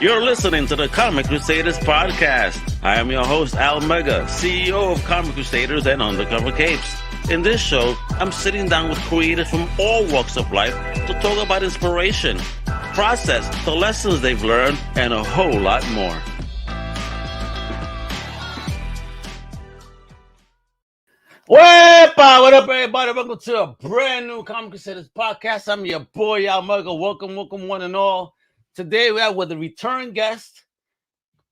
You're listening to the Comic Crusaders podcast. I am your host, Al Mega, CEO of Comic Crusaders and Undercover Capes. In this show, I'm sitting down with creators from all walks of life to talk about inspiration, process, the lessons they've learned, and a whole lot more. What up, everybody? Welcome to a brand new Comic Crusaders podcast. I'm your boy, Al Mega. Welcome, one and all. Today, we have with a return guest,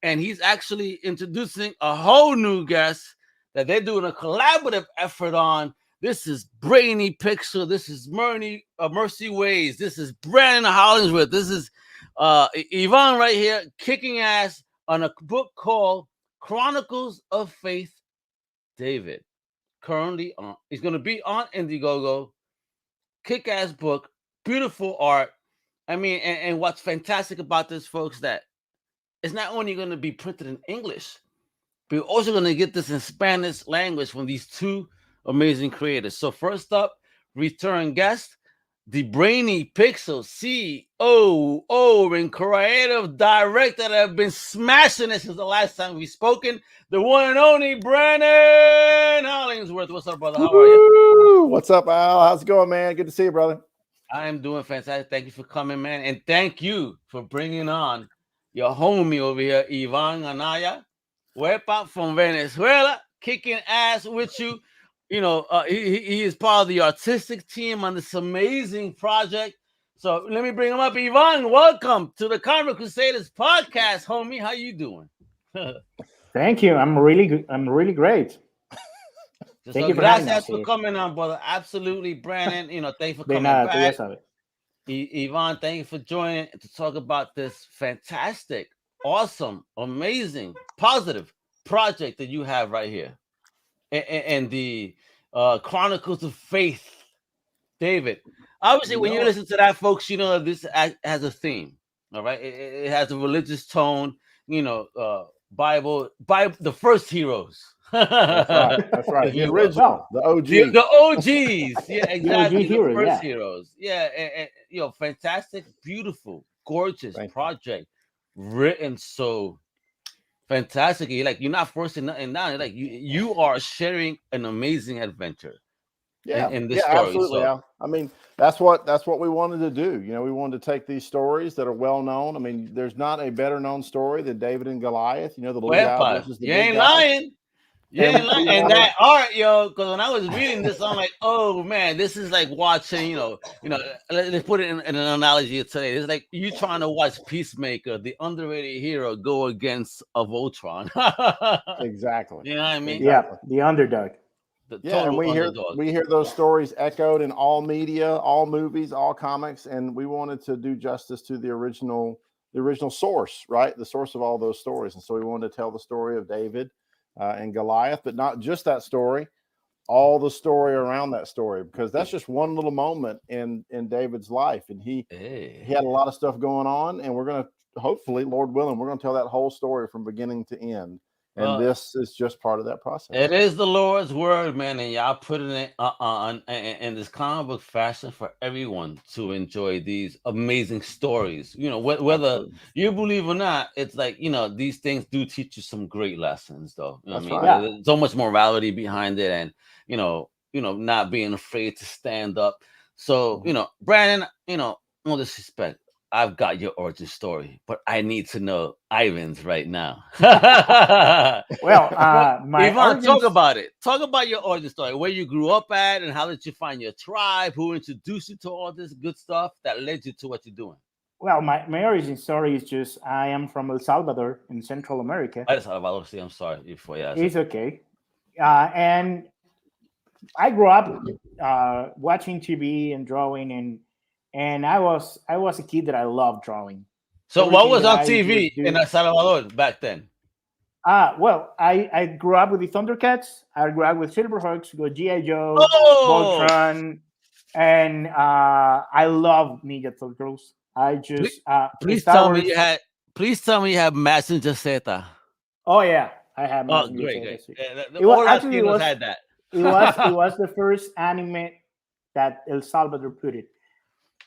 and he's actually introducing a whole new guest that they're doing a collaborative effort on. This is Brainy Pixel. This is Mercy Ways. This is Brannon Hollingsworth. This is Ivan right here, kicking ass on a book called Chronicles of Faith, David. Currently on, he's going to be on Indiegogo. Kick-ass book, beautiful art. I mean, and what's fantastic about this, folks, that it's not only going to be printed in English, but you're also going to get this in Spanish language from these two amazing creators. So first up, return guest, the Brainy Pixel COO and creative director that have been smashing it since the last time we've spoken, the one and only Brannon Hollingsworth. What's up, brother? How are you? What's up, Al? How's it going, man? Good to see you, brother. I am doing fantastic. Thank you for coming, man. And thank you for bringing on your homie over here, Ivan Anaya, Wepa from Venezuela, kicking ass with you. You know, he is part of the artistic team on this amazing project. So let me bring him up. Ivan, welcome to the Comic Crusaders podcast, homie. How you doing? Thank you. I'm really good. I'm really great. Thank you for coming on, brother. Absolutely, Brannon. You know, thank you for coming back. Ivan, thank you for joining to talk about this fantastic, awesome, amazing, positive project that you have right here. And the Chronicles of Faith, David. Obviously, when you listen to that, folks, you know this has a theme. All right, it has a religious tone. You know, Bible, the first heroes. That's right. The original, the OG, the OGs. Yeah, exactly. The OG first heroes. Yeah, and you know, fantastic, beautiful, gorgeous project, written so fantastically. Like, you're not forcing nothing down. Like you are sharing an amazing adventure. In this story. Absolutely. So, I mean, that's what we wanted to do. You know, we wanted to take these stories that are well known. I mean, there's not a better known story than David and Goliath. You know, the little guy versus the big guy. You ain't lying. And that art, yo, because when I was reading this, I'm like, oh man, this is like watching, you know, let's put it in an analogy of today. It's like you trying to watch Peacemaker, the underrated hero, go against a Voltron. Exactly. You know what I mean? Yeah, the underdog. And we hear those stories echoed in all media, all movies, all comics, and we wanted to do justice to the original source, right? The source of all those stories. And so we wanted to tell the story of David and Goliath, but not just that story, all the story around that story, because that's just one little moment in David's life. And he had a lot of stuff going on, and we're going to, hopefully, Lord willing, we're going to tell that whole story from beginning to end. And this is just part of that process. It is the Lord's word, man, and y'all putting it in this comic book fashion for everyone to enjoy these amazing stories. You know, whether you believe or not, it's like, you know, these things do teach you some great lessons, though. You know what I mean? Right. There's so much morality behind it, and you know, not being afraid to stand up. So, you know, Brannon, you know, no disrespect, I've got your origin story, but I need to know Ivan's right now. Well, Ivan, talk about it. Talk about your origin story, where you grew up at, and how did you find your tribe? Who introduced you to all this good stuff that led you to what you're doing? Well, my origin story is just I am from El Salvador in Central America. El Salvador, I'm sorry. It's okay. And I grew up watching TV and drawing, and I was a kid that I loved drawing. So what was on TV in El Salvador back then? Well, I grew up with the Thundercats. I grew up with Silverhawks, with G.I. Joe, Voltron, and I love Ninja Turtles. I just please tell me you had Messenger Zeta. Oh yeah, I have. Oh, great. It was had that. It was the first anime that El Salvador put it.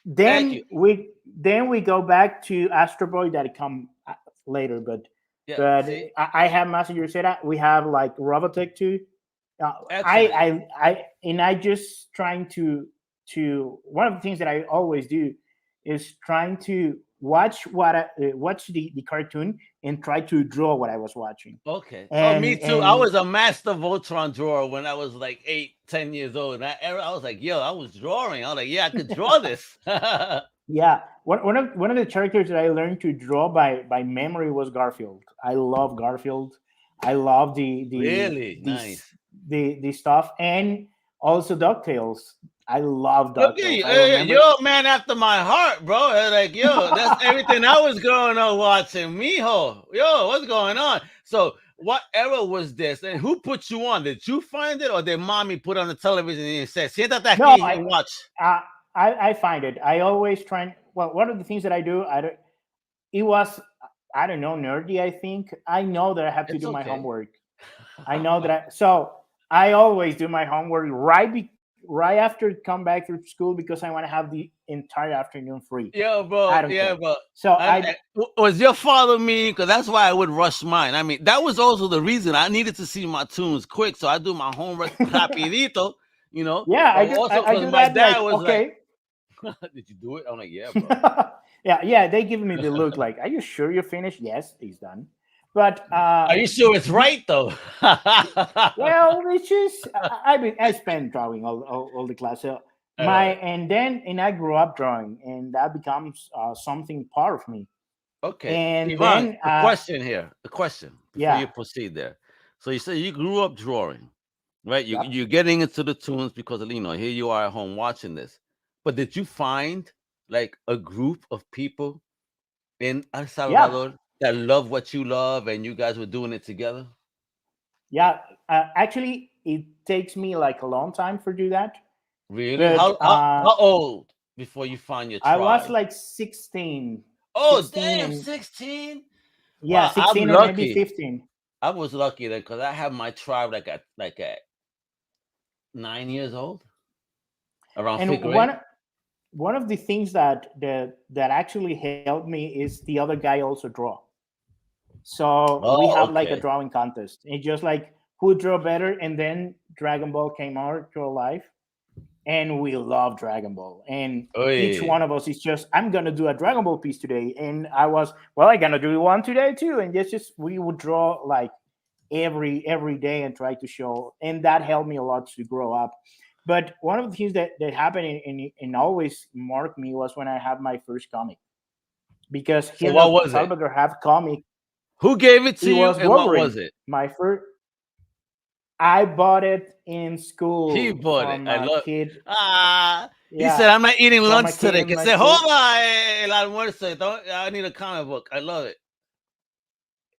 Then we go back to Astro Boy that later, but I have Mazinger Z. We have like Robotech too. I just trying to one of the things that I always do is trying to watch the cartoon and try to draw what I was watching. Okay. Me too. I was a master Voltron drawer when I was like 8-10 years old. In that era, I was like, yo, I was drawing. I was like, yeah, I could draw this. Yeah. One of the characters that I learned to draw by memory was Garfield. I love Garfield. I love the stuff, and also DuckTales. I love DuckTales. Okay, you're a man after my heart, bro. Like, yo, that's everything I was growing up watching. Mijo, yo, what's going on? So, what era was this, and who put you on? Did you find it, or did mommy put on the television and say, "Siéntate aquí and watch"? I find it. I always try. Well, one of the things that I do, it was, I don't know, nerdy. I think I know that I have to do my homework. I know that. So I always do my homework right after come back from school because I want to have the entire afternoon free. Yeah, bro. Bro. So was your father mean? Because that's why I would rush mine. I mean, that was also the reason I needed to see my tunes quick, so I do my homework rapidito. You know. Yeah, I do my that. Dad was okay. Like, did you do it? I'm like, yeah, bro. yeah. They give me the look like, are you sure you're finished? Yes, he's done. But are you sure it's right though? Well, it's just I spent drawing all the class. So and I grew up drawing, and that becomes something part of me. Okay. And Ivan, then a question here. A question before you proceed there. So you say you grew up drawing, right? You're getting into the tunes because here you are at home watching this. But did you find like a group of people in El Salvador that love what you love, and you guys were doing it together? Yeah, actually, it takes me like a long time to do that. Really? But, how old before you find your tribe? I was like 16. Oh, 16 damn, 16? Yeah, wow, 16 or maybe 15. I was lucky then because I had my tribe like at 9 years old, around fifth grade. One of the things that actually helped me is the other guy also draw. So we have like a drawing contest. It's just like who draw better, and then Dragon Ball came out to our life, and we love Dragon Ball. And each one of us is just, I'm gonna do a Dragon Ball piece today, and I was, I'm gonna do one today too. And just we would draw like every day and try to show, and that helped me a lot to grow up. But one of the things that happened and always marked me was when I had my first comic. Because here in El Salvador have comic. Who gave it to you, and what was it? My first. I bought it in school. He bought it. I love it. He said, "I'm not eating lunch today." He said, "Hold on, el almuerzo. I need a comic book." I love it.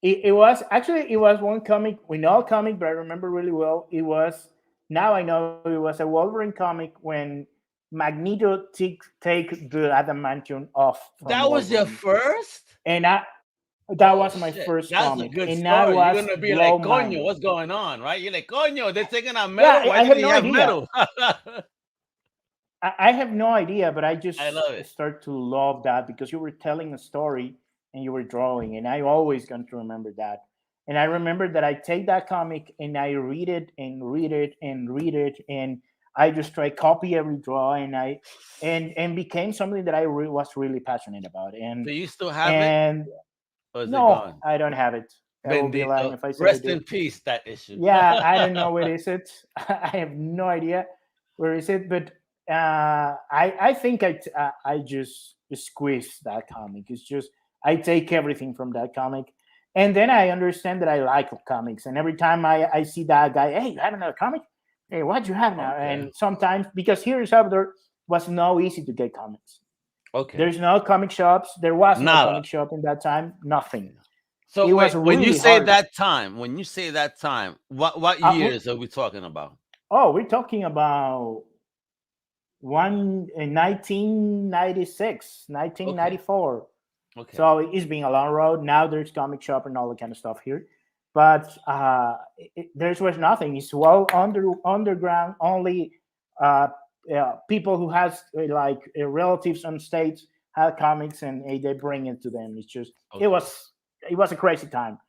It was one comic. We know comic, but I remember really well. It was. Now I know it was a Wolverine comic when Magneto take the adamantium off. That was your first? And that was my first comic. That's a good and story. You're going to be like, coño, what's going on, right? You're like, coño, they're taking out metal. Yeah, Why did he have metal? I have no idea, but I start to love that because you were telling a story and you were drawing, and I always going to remember that. And I remember that I take that comic and I read it and read it and read it, and I just try copy every draw, and became something that I was really passionate about. And do you still have it? Or is it gone? I don't have it. I will be lying if I say rest in peace, that issue. Yeah, I don't know where is it. I have no idea where is it, but I think I just squeeze that comic. It's just I take everything from that comic. And then I understand that I like comics. And every time I see that guy, hey, you have another comic? Hey, what do you have now? Okay. And sometimes, because here in Salvador was no easy to get comics. Okay. There's no comic shops. There was no comic shop in that time. Nothing. So when you say that time, what years are we talking about? Oh, we're talking about 1996, 1994. Okay. So it's been a long road. Now there's comic shop and all that kind of stuff here, but there was nothing. It's underground. Only people who has relatives on states have comics, and they bring it to them. It's just it was it was a crazy time.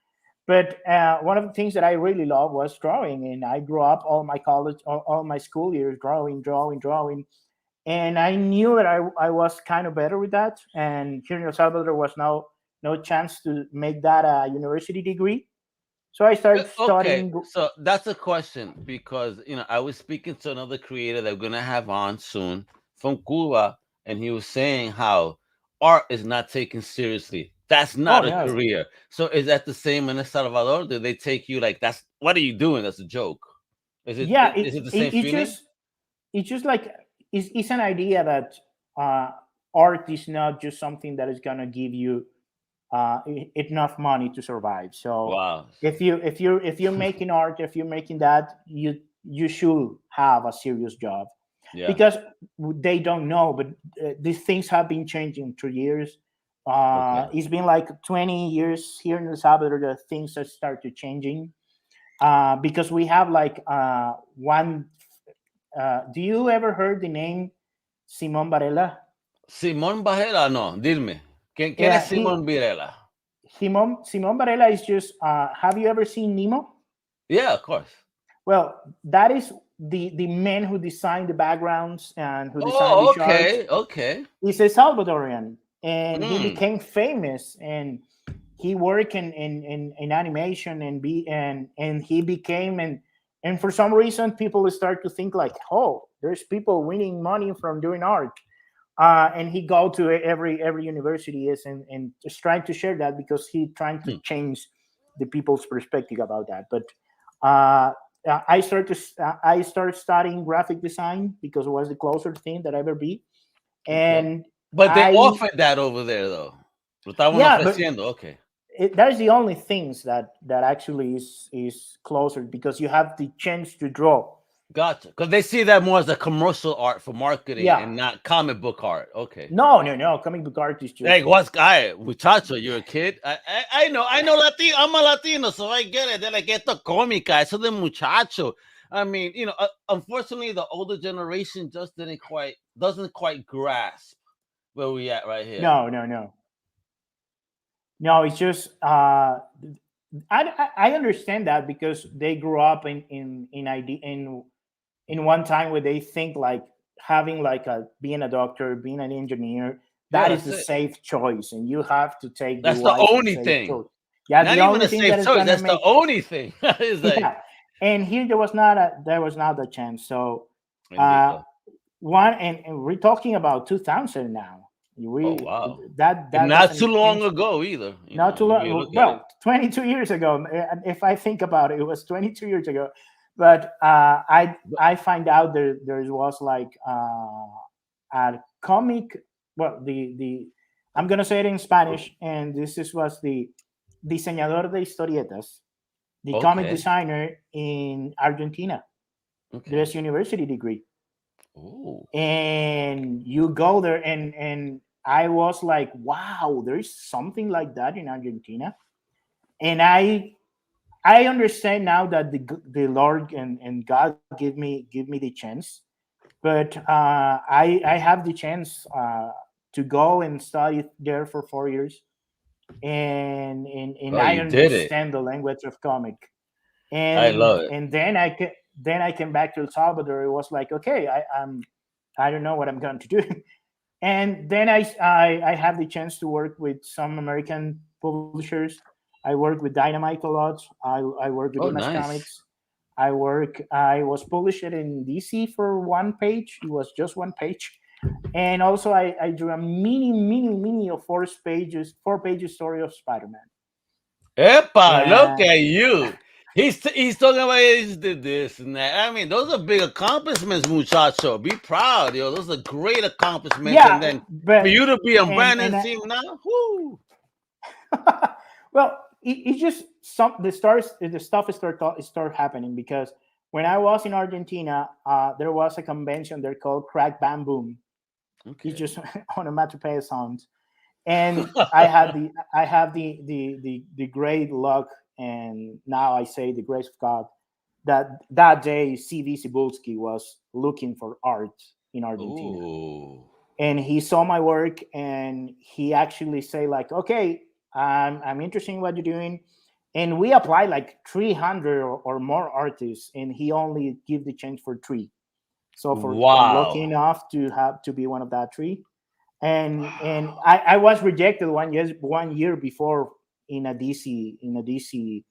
But one of the things that I really loved was drawing, and I grew up all my college, all my school years drawing. And I knew that I was kind of better with that. And here in El Salvador, there was no chance to make that a university degree. So I started Okay, studying. so that's a question because I was speaking to another creator that we're gonna have on soon from Cuba, and he was saying how art is not taken seriously. That's Oh not a no! career. So is that the same in El Salvador? Do they take you like that's what are you doing? That's a joke. Is it Yeah, is it the same feeling? it's just like it's an idea that art is not just something that is gonna give you enough money to survive. So Wow. if you're making art, if you're making that, you should have a serious job, Yeah. because they don't know, but these things have been changing through years. Okay. It's been like 20 years here in El Salvador that things have started changing, because we have like one. Do you ever heard the name Simon Varela? Simón Bajela, no, dime. ¿Quién es Yeah, Simón Virela? Simon Varela is just. Have you ever seen Nemo? Yeah, of course. Well, that is the man who designed the backgrounds and who designed the Oh, charts. okay, okay. He's a Salvadorian, and he Mm. became famous, and he worked in animation and he became and for some reason people start to think like, oh, there's people winning money from doing art. And he go to every university is and just trying to share that, because he trying to change the people's perspective about that. But uh, I started studying graphic design because it was the closer thing that I ever be. Okay. And But they I offered that over there, though. Lo estaban yeah, but ofreciendo. Okay. that's the only things that actually is closer, because you have the chance to draw. Gotcha. Because they see that more as a commercial art for marketing Yeah. and not comic book art. Okay. No. Comic book art is Like, just what's guy? Muchacho, you're a kid. I know Latino. I'm a Latino, so I get it. They're like, esto cómica, eso de muchacho. I mean, unfortunately, the older generation just doesn't quite grasp where we at right here. no. It's just I understand that, because they grew up in one time where they think like having like being a doctor, being an engineer, Yeah, that is that's the it. safe choice, and you have to take the That's the wise and only safe thing. choice. Yeah, Not the even only a thing that safe is choice. gonna That's the make only thing. It's like yeah. And here there was not a chance. So Bendito. one and we're talking about 2000 now. Oh We wow. that And that not too doesn't long change. ago either. Not too You long. look at it. Well, 22 years ago. If I think about it, it was 22 years ago. But I find out there was like a comic. Well, the I'm gonna say it in Spanish, and was the diseñador de historietas, the comic Okay. designer in Argentina. Okay. There's university degree, Oh. and you go there, and I was like, wow, there's something like that in Argentina. And I understand now that the Lord and God give me the chance, but I have the chance to go and study there for 4 years, and Oh, I you did it. understand the language of comic, I and love it. and then I came back to El Salvador. It was like, okay, I don't know what I'm going to do. And then I have the chance to work with some American publishers. I work with Dynamite a lot. I work with Oh, Image nice. Comics. I was published in DC for one page. It was just one page. And also I drew a mini of 4 pages story of Spider-Man. Epa, look And at you. He's talking about he did this and that. I mean, those are big accomplishments, muchacho. Be proud, yo. Those are great accomplishments. And yeah, then for but you to be on and Brandon's team now, whoo. well, it's just the stuff start happening, because when I was in Argentina, there was a convention there called Crack Bam Boom. Okay. It's just onomatopoeia sounds, and I have the great luck, and now I say the grace of God, that day CD Cebulski was looking for art in Argentina. Ooh. And he saw my work, and he actually say like, okay, I'm interested in what you're doing. And we applied like 300 or more artists, and he only give the chance for 3. So I'm lucky enough to be one of that 3. And I was rejected 1 year before in a DC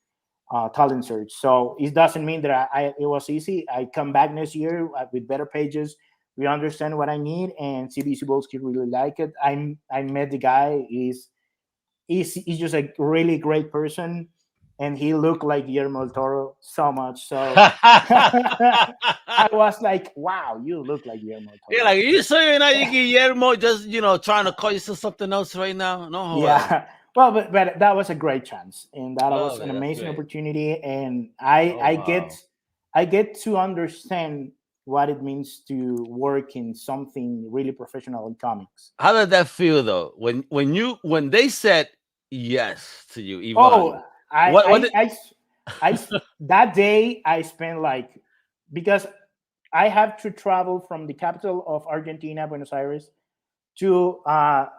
talent search. So it doesn't mean that it was easy. I come back next year with better pages. We understand what I need, and CBC Bolsky really like it. I met the guy. He's just a really great person, and he looked like Guillermo del Toro so much. So I was like, "Wow, you look like Guillermo del Toro." Yeah, like you sure you're not Guillermo, just trying to call yourself something else right now? No. Yeah. Well, but that was a great chance, and that was an amazing opportunity, and I get to understand what it means to work in something really professional in comics. How did that feel though? When they said yes to you, Ivan? Oh, I that day I spent like, because I have to travel from the capital of Argentina, Buenos Aires, to a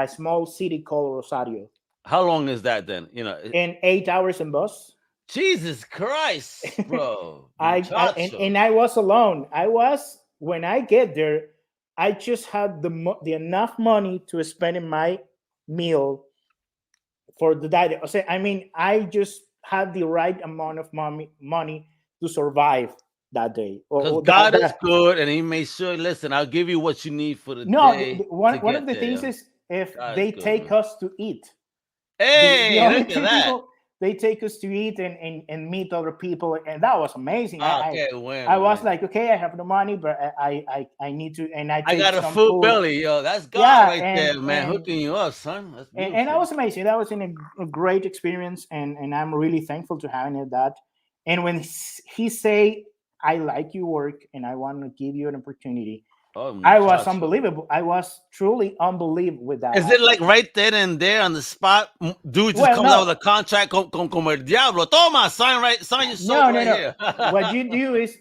small city called Rosario. How long is that then? In 8 hours in bus. Jesus Christ, bro! And I was alone. When I get there, I just had the enough money to spend in my meal for the day. I mean, I just had the right amount of money to survive that day. Because God is good, and He made sure. Listen, I'll give you what you need for the day. One of the things is if they take us to eat. Hey, look at that. They take us to eat and meet other people, and that was amazing. I was like, okay, I have no money, but I need to, and I got a full belly, yo. That's God there, man, hooking you up, son. That's and that was amazing. That was a great experience, and I'm really thankful to having that. And when he say, I like your work, and I want to give you an opportunity. I was unbelievable. I was truly unbelievable with that. Is it like right then and there on the spot? Dude just comes out with a contract como el diablo. Toma, sign your soul here. What you do is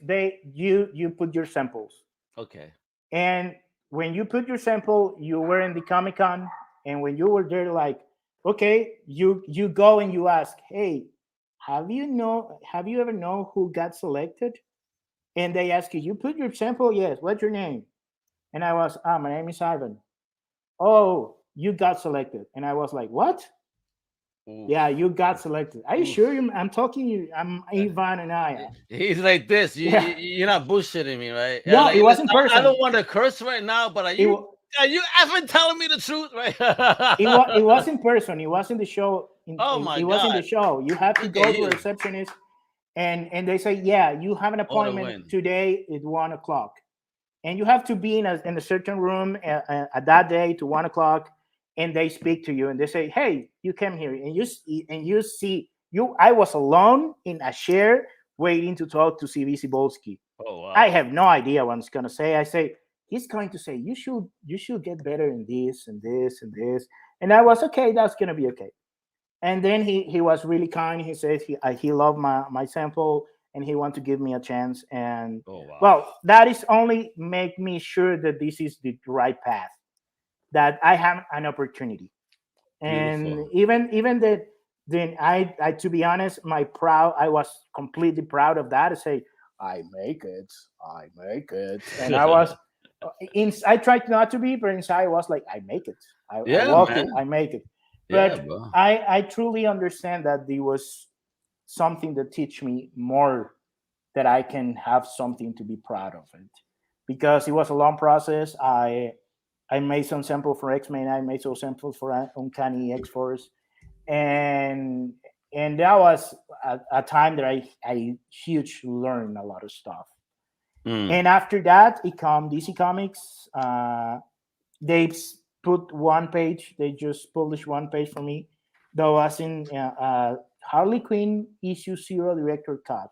you put your samples. Okay. And when you put your sample, you were in the Comic-Con, and when you were there, like, okay, you go and you ask, hey, have you ever known who got selected? And they ask you put your sample? Yes. What's your name? And I was, my name is Ivan. Oh, you got selected. And I was like, what? Oof. Yeah, you got selected. Are you sure? I'm talking to you. I'm Ivan Anaya. He's like this. You're not bullshitting me, right? No, like, it wasn't person. I don't want to curse right now, but are you effing telling me the truth, right? it was in person. It was in the show. My God. It was in the show. You have to go to a receptionist, and they say, yeah, you have an appointment today at 1:00. And you have to be in a certain room at that day to 1:00, and they speak to you and they say, "Hey, you came here," and you see. I was alone in a chair waiting to talk to CBC Bolsky. Oh wow! I have no idea what he's gonna say. I say he's going to say you should get better in this and this and this, and I was okay. That's gonna be okay. And then he was really kind. He said he loved my sample. And he wanted to give me a chance. And well, that is only make me sure that this is the right path, that I have an opportunity. And even that, then I to be honest, I was completely proud of that, to say, I make it. And I was, I tried not to be, but inside I was like, I make it. I walk it, I make it. But I truly understand that there was something that teach me more, that I can have something to be proud of it, because it was a long process. I made some samples for X-Men. I made some samples for Uncanny X-Force, and that was a time that I hugely learned a lot of stuff. And after that, it come DC Comics. They put one page. They just published one page for me. That was in Harley Quinn issue 0 director cut.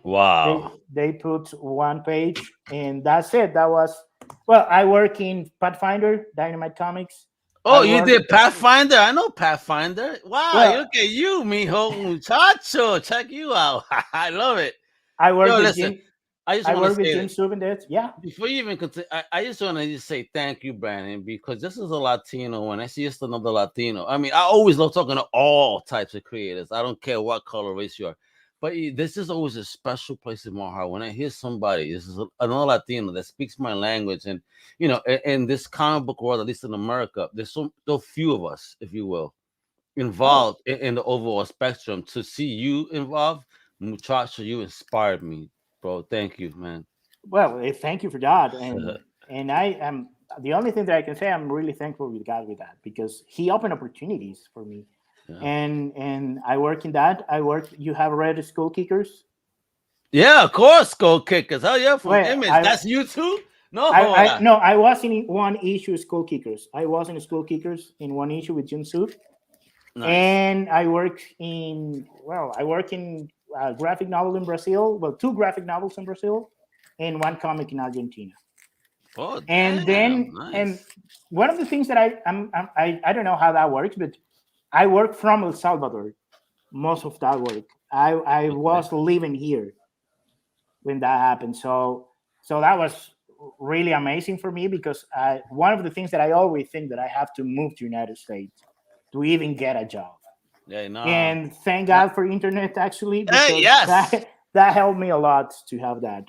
Wow. They put one page, and that's it. That was, well, I work in Pathfinder, Dynamite Comics. Oh, you did Pathfinder? I know Pathfinder. Wow, well, look at you, mijo, muchacho. Check you out. I love it. I work I work with Jim Subin. Yeah. Before you even continue, I just want to just say thank you, Brannon, because this is a Latino, and I see just another Latino. I mean, I always love talking to all types of creators. I don't care what color, race you are. But this is always a special place in my heart when I hear somebody. This is another Latino that speaks my language, and in this comic book world, at least in America, there's so few of us, if you will, involved in the overall spectrum. To see you involved, muchacho, you inspired me, bro. Thank you, man. Well, thank you for that, and I am the only thing that I can say. I'm really thankful with God with that, because He opened opportunities for me. Yeah. And I work in that. You have read Skull Kickers? Yeah, of course, Skull Kickers. Hell yeah, from Image. That's you too? No, I was in one issue of Skull Kickers. I was in Skull Kickers in one issue with Jim Sub. Nice. And I work in a graphic novel in Brazil. Well, 2 graphic novels in Brazil, and 1 comic in Argentina. Oh, and damn, then nice. And one of the things that I don't know how that works, but I work from El Salvador, most of that work. I was living here when that happened. So that was really amazing for me, because one of the things that I always think that I have to move to United States to even get a job. Yeah, no. And thank God for internet, actually, because yes. that helped me a lot to have that.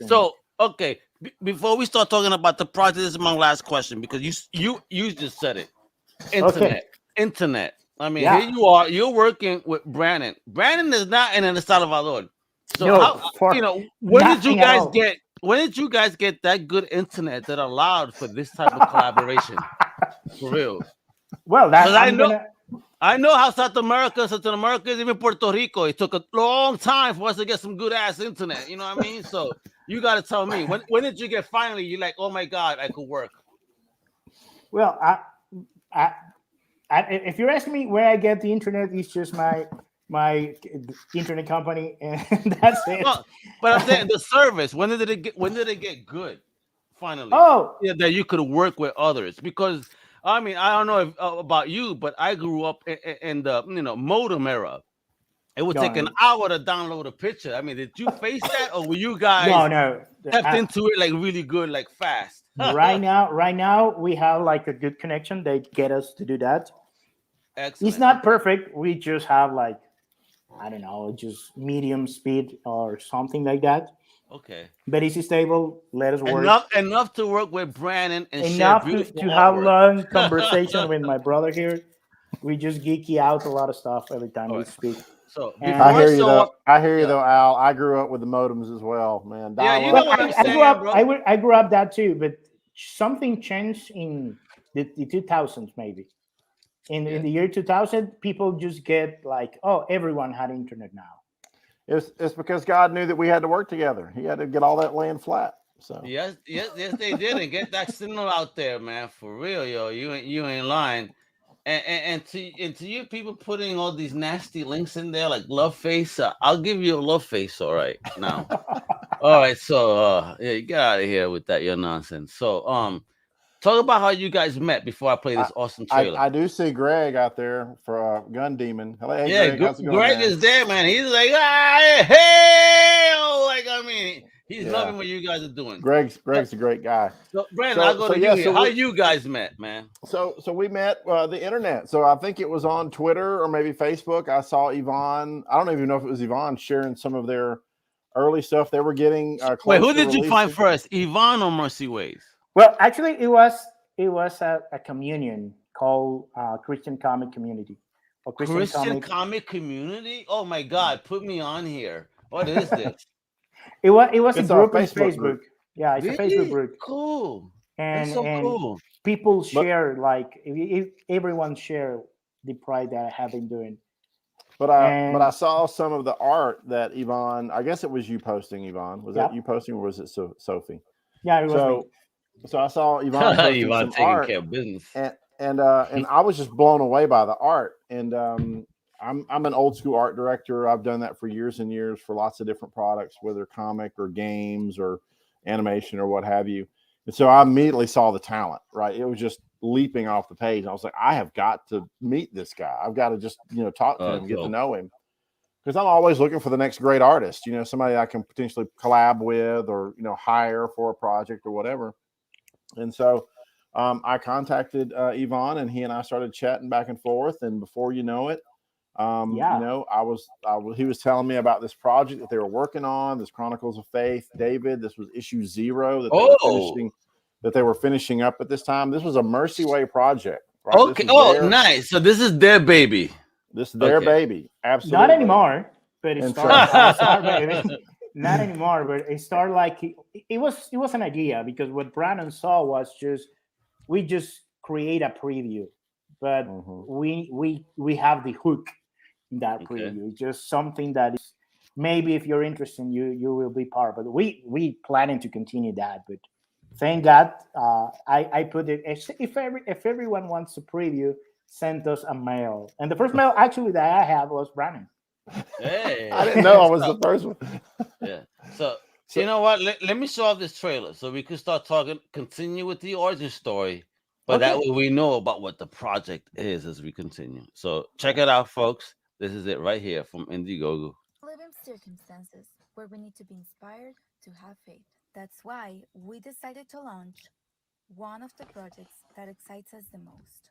So, okay, before we start talking about the project, this is my last question, because you just said it. Internet. I mean, here you are. You're working with Brannon. Brannon is not in El Salvador. So when did you guys get that good internet that allowed for this type of collaboration? For real. Well, I know how South America, even Puerto Rico, it took a long time for us to get some good ass internet. You know what I mean? So you got to tell me, when did you get finally? You're like, oh my God, I could work. Well, if you're asking me where I get the internet, it's just my internet company, and that's it. No, but I'm saying the service. When did it get good? Finally, that you could work with others, because I mean, I don't know about you, but I grew up in the modem era. It would take an hour to download a picture. I mean, did you face that, or were you guys stepped into it like really good, like fast? Right now we have like a good connection. They get us to do that. Excellent. It's not perfect. We just have like, I don't know, just medium speed or something like that. Okay. But it's stable. Let us work. Enough to work with Brannon and enough to have long conversation with my brother here. We just geeky out a lot of stuff every time we speak. So I hear you though, Al. I grew up with the modems as well, man. Yeah, you know what I'm saying, I grew up that too, but something changed in the 2000s, maybe. In the year 2000, people just get like, oh, everyone had internet now. It's because God knew that we had to work together. He had to get all that land flat. So yes, they did, and get that signal out there, man. For real, yo, you ain't lying. And to you people putting all these nasty links in there, like love face, I'll give you a love face, all right now. All right, so you get out of here with that your nonsense. So talk about how you guys met before I play this awesome trailer. I do see Greg out there for Gun Demon. Hey, yeah, Greg, how's it going, Greg is there, man. He's like, hey, like, I mean, he's loving what you guys are doing. Greg's a great guy. So, Brandon, I'll go to you here. How you guys met, man? So we met the internet. So I think it was on Twitter or maybe Facebook. I saw Yvonne. I don't even know if it was Yvonne sharing some of their early stuff they were getting. Wait, who did you find first, Yvonne or Mercy Ways? Well, actually, it was a communion called Christian Comic Community. Or Christian Comic Community? Oh my God! Put me on here. What is this? It was a group on Facebook. Group. Yeah, it's really? A Facebook group. Cool. And cool. People share, like if everyone share the pride that I have been doing. But I saw some of the art that Yvonne. I guess it was you posting, Yvonne. Was that you posting, or was it Sophie? Yeah, it was me. So I saw Yvonne posting Yvonne some taking art, care of business, and I was just blown away by the art. And I'm an old school art director. I've done that for years and years for lots of different products, whether comic or games or animation or what have you. And so I immediately saw the talent. Right, it was just leaping off the page. I was like, I have got to meet this guy. I've got to just talk to him, get to know him. because I'm always looking for the next great artist, somebody I can potentially collab with or, hire for a project or whatever. And so I contacted Ivan, and he and I started chatting back and forth. And before you know it, he was telling me about this project that they were working on, this Chronicles of Faith. David, this was issue 0 that they were finishing up at this time. This was a Mercy Way project. Right? Okay. Nice. So this is their baby. This is their baby. Absolutely. Not anymore, but it started baby. Not anymore, but it started like it was an idea, because what Brannon saw was we just create a preview, but we have the hook in that preview. It's just something that is, maybe if you're interested, you will be part. But we planning to continue that. But thank God, I put it. If everyone wants a preview, send us a mail. And the first mail actually that I have was Brannon. Hey, I didn't know I was the first one. Yeah. So you know what? Let me show off this trailer so we can start talking. Continue with the origin story, but that way we know about what the project is as we continue. So check it out, folks. This is it right here from Indiegogo. Live in circumstances where we need to be inspired to have faith. That's why we decided to launch one of the projects that excites us the most.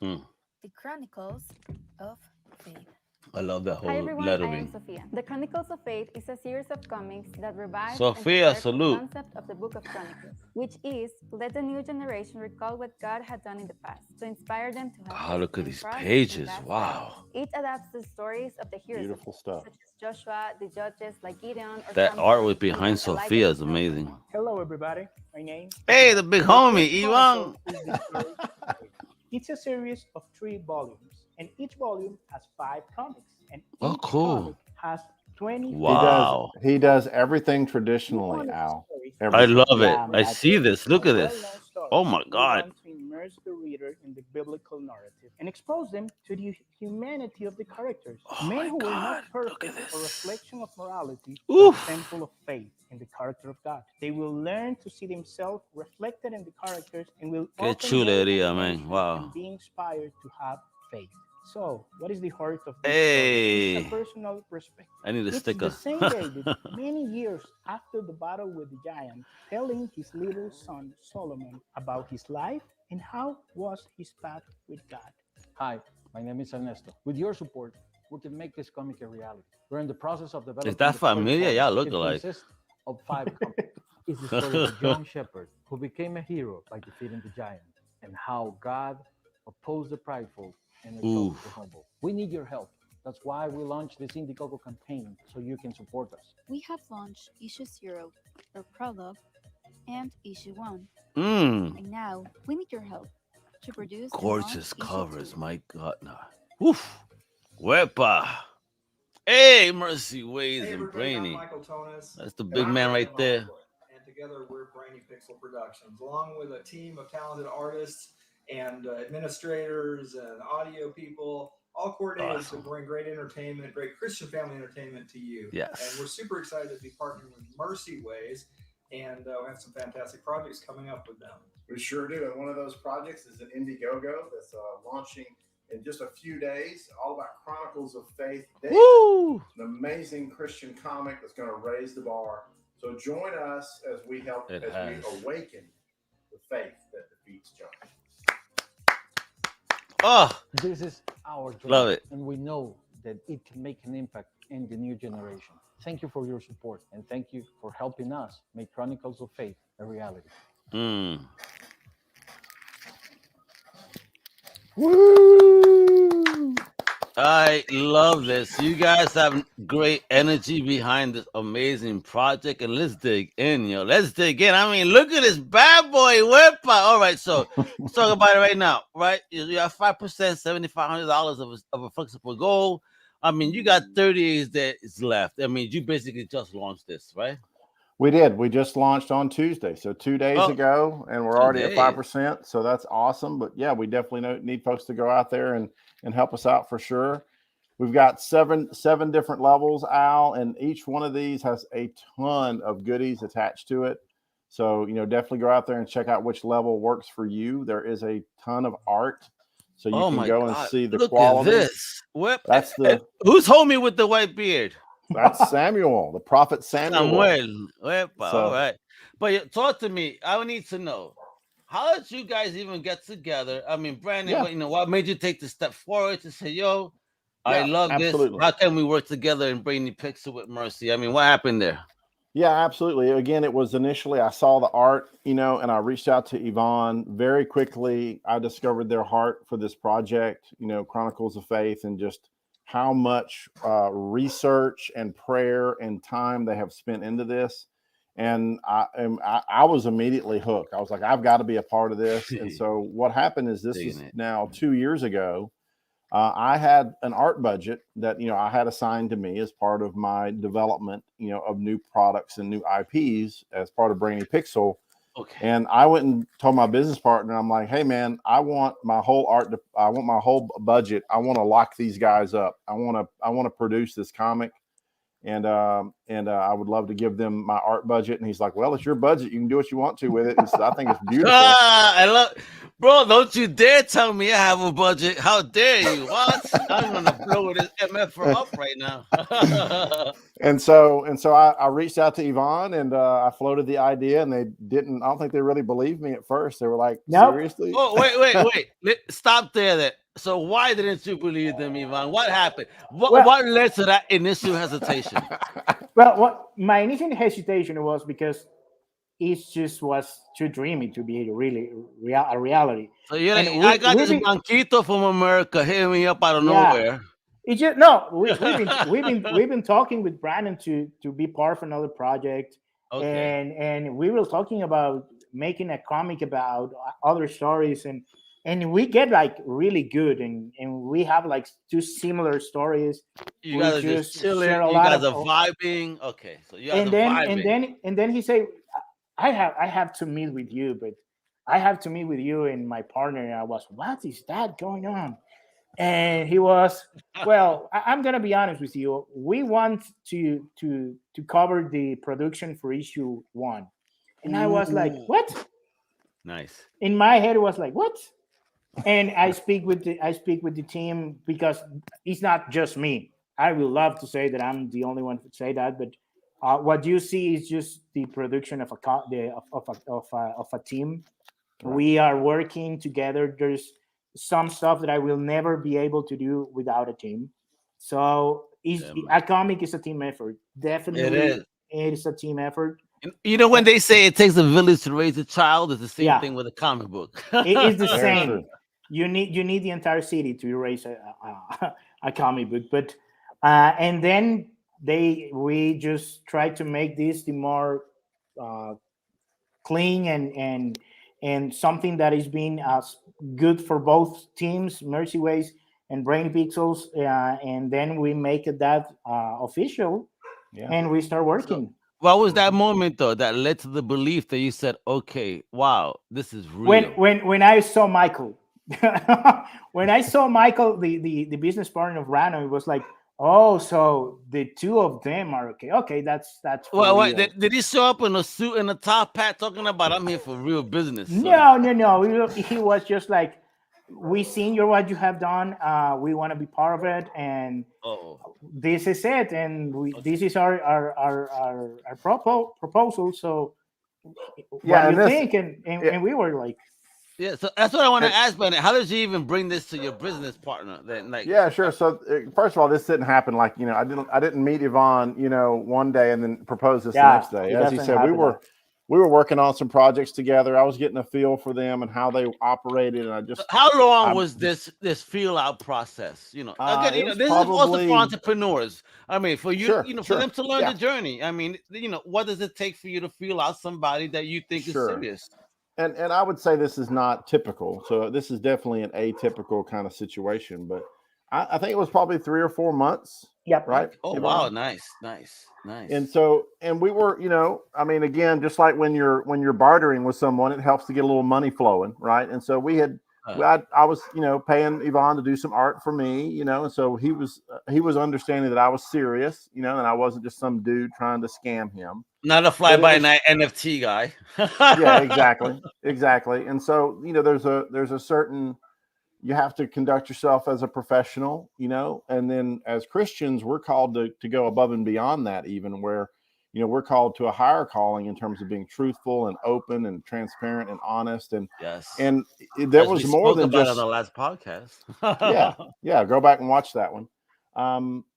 The Chronicles of Faith. I love that whole Hi everyone, lettering. I am Sophia. The Chronicles of Faith is a series of comics that revives Sophia, and salute. the concept of the Book of Chronicles, which is let the new generation recall what God had done in the past to inspire them to have faith. Look at these pages. Wow. It adapts the stories of the heroes, Beautiful stuff, such as Joshua, the judges like Gideon. Or that artwork behind Sophia is amazing. Hello everybody, my name. Hey, the big homie, Ivan. It's a series of 3 volumes, and each volume has 5 comics, and each cool. comic has 20. Wow. He does everything traditionally, Al. I love it. I see this. Look at this. Oh my God. We want to immerse the reader in the biblical narrative and expose them to the humanity of the characters. Men who were not perfect or reflection of morality, but example of faith in the character of God. They will learn to see themselves reflected in the characters and will be inspired to have faith. So, what is the heart of this story? It's a personal perspective. I need a sticker. The same David, many years after the battle with the giant, telling his little son Solomon about his life and how was his path with God. Hi, my name is Ernesto. With your support, we can make this comic a reality. We're in the process of developing. Is that familiar? Yeah, look alike. It consists of 5 comics. It's the story of a young shepherd who became a hero by defeating the giant, and how God opposed the prideful and exalted the humble. We need your help. That's why we launched this Indiegogo campaign, so you can support us. We have launched issue 0, or prologue, and issue 1. And now we need your help to produce gorgeous covers. My God, Woof. Wepa. Hey, Mercy Ways and Brainy. That's the big man right there. And together we're Brainy Pixel Productions, along with a team of talented artists and administrators and audio people, all coordinated to bring great entertainment, great Christian family entertainment to you. Yes. And we're super excited to be partnering with Mercy Ways, and we have some fantastic projects coming up with them. We sure do. And one of those projects is an Indiegogo that's launching in just a few days, all about Chronicles of Faith. Woo! An amazing Christian comic that's going to raise the bar. So join us as we help, we awaken the faith that defeats giants. This is our dream. Love it. And we know that it can make an impact in the new generation. Thank you for your support, and thank you for helping us make Chronicles of Faith a reality. Woo! I love this. You guys have great energy behind this amazing project, and let's dig in, yo. Let's dig in. I mean, look at this bad boy whip. All right, so let's talk about it right now, right? You have 5%, $7,500 of a flexible goal. I mean, you got 30 days that is left. I mean, you basically just launched this, right? We did. We just launched on Tuesday, so 2 days ago, and we're already at 5%. So that's awesome. But yeah, we definitely need folks to go out there and help us out for sure. We've got seven different levels, Al, and each one of these has a ton of goodies attached to it. So, definitely go out there and check out which level works for you. There is a ton of art So you can go and see the Look quality. At this. That's the who's homie with the white beard? That's Samuel, the prophet Samuel. All right. But talk to me. I need to know, how did you guys even get together? I mean, Brandon, what made you take the step forward to say, yo, I love absolutely. This. How can we work together in Brainy Pixel with Mercy? I mean, what happened there? Yeah, absolutely. Again, it was initially I saw the art, and I reached out to Ivan very quickly. I discovered their heart for this project, Chronicles of Faith, and just how much research and prayer and time they have spent into this. And I was immediately hooked. I was like, I've got to be a part of this. And so what happened is this is now 2 years ago. I had an art budget that, I had assigned to me as part of my development, of new products and new IPs as part of Brainy Pixel. Okay. And I went and told my business partner, I'm like, hey man, I want my whole budget. I want to lock these guys up. I want to produce this comic. And I would love to give them my art budget. And he's like, well, it's your budget. You can do what you want to with it. And so I think it's beautiful. I love, bro. Don't you dare tell me I have a budget. How dare you? What? I'm going to blow this MF up right now. And so I reached out to Ivan and I floated the idea, and I don't think they really believed me at first. They were like, nope. Seriously? Oh, wait. Stop there then. So why didn't you believe them, Ivan? What happened? What led to that initial hesitation? Well, my initial hesitation was because it just was too dreamy to be really a reality. So you're like, I got this Blanquito from America hitting me up out of nowhere. It's just we've been talking with Brannon to be part of another project, and we were talking about making a comic about other stories, and we get like really good, and we have like two similar stories. You guys are just chilling. You guys are vibing. Okay, so you guys are vibing. And then he said, I have to meet with you, but I have to meet with you and my partner. And I was, what is that going on? And he was, well, I'm gonna be honest with you. We want to cover the production for issue 1, and I was like, what? Nice. In my head, it was like, what? And I speak with the team, because it's not just me. I will love to say that I'm the only one to say that, but what you see is just the production of a team. Right. We are working together. There's some stuff that I will never be able to do without a team. So a comic is a team effort. Definitely, it is a team effort. When they say it takes a village to raise a child, it's the same thing with a comic book. It is the same. You need the entire city to raise a comic book, but and then we just try to make this the more clean and something that is being good for both teams, Mercy Ways and Brainy Pixels, and then we make it that official, and we start working. So, what was that moment though that led to the belief that you said, okay, wow, this is real? When I saw Michael. When I saw Michael, the business partner of Rano, it was like, oh, so the two of them are okay. Okay, that's well. Did he show up in a suit and a top hat talking about I'm here for real business? So. No. He was just like, we seen what you have done. We want to be part of it, and this is it. And this is our proposal. So what do you think? And we were like. Yeah, so that's what I want to ask, Brandon. How did you even bring this to your business partner? Then, yeah, sure. So first of all, this didn't happen like I didn't meet Ivan one day and then propose this the next day. As he said, we were working on some projects together. I was getting a feel for them and how they operated, and How long was this feel out process? Again, this is also for entrepreneurs. I mean, for you, for them to learn the journey. I mean, what does it take for you to feel out somebody that you think is serious? And I would say this is not typical. So this is definitely an atypical kind of situation. But I think it was probably 3 or 4 months. Yep. Right. Oh, wow. Nice. And we were, I mean, again, just like when you're bartering with someone, it helps to get a little money flowing. Right. And so I was, paying Ivan to do some art for me, and so he was understanding that I was serious, and I wasn't just some dude trying to scam him. Not a fly-by-night NFT guy. Yeah, exactly. And so, there's a certain you have to conduct yourself as a professional, and then as Christians, we're called to go above and beyond that, even where, we're called to a higher calling in terms of being truthful and open and transparent and honest. And there was more than just on the last podcast. yeah. Go back and watch that one.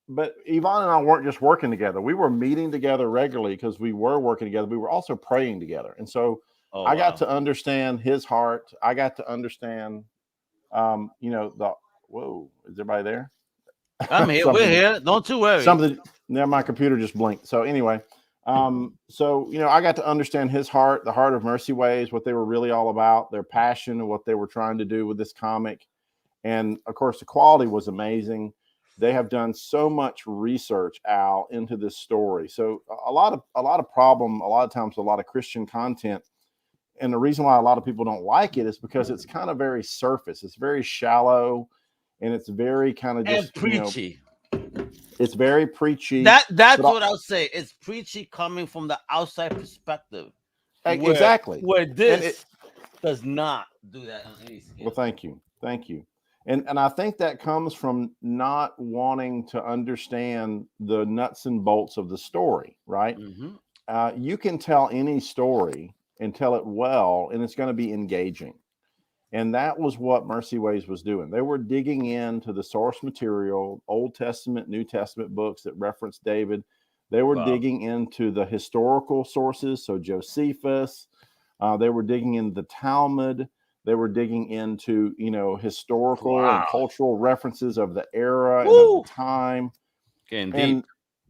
But Ivan and I weren't just working together. We were meeting together regularly because we were working together. We were also praying together. And so I got to understand his heart. I got to understand, whoa, is everybody there? I'm here. We're here. Don't you worry. My computer just blinked. So anyway, I got to understand his heart, the heart of Mercy Ways, what they were really all about, their passion and what they were trying to do with this comic. And of course, the quality was amazing. They have done so much research, Al, into this story. So a lot of times, a lot of Christian content. And the reason why a lot of people don't like it is because it's kind of very surface. It's very shallow, and it's very kind of just preachy. It's very preachy. That's what I'll say. It's preachy coming from the outside perspective. Exactly. Where this does not do that on any scale. Well, thank you. And I think that comes from not wanting to understand the nuts and bolts of the story, right? Mm-hmm. You can tell any story and tell it well, and it's going to be engaging. And that was what Mercy Ways was doing. They were digging into the source material, Old Testament, New Testament books that reference David. They were digging into the historical sources, so Josephus. They were digging into the Talmud. They were digging into, historical and cultural references of the era and of the time.